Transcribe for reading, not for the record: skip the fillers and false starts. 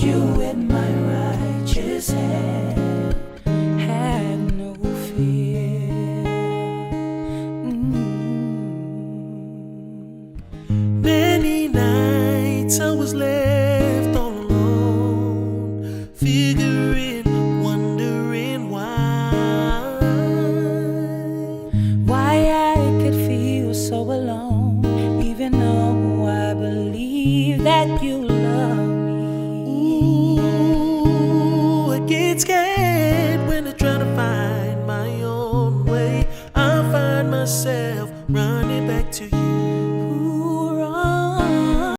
you with my righteous hand. Have no fear. Many nights I was left all alone, figuring, wondering why I could feel so alone, even though I believe that you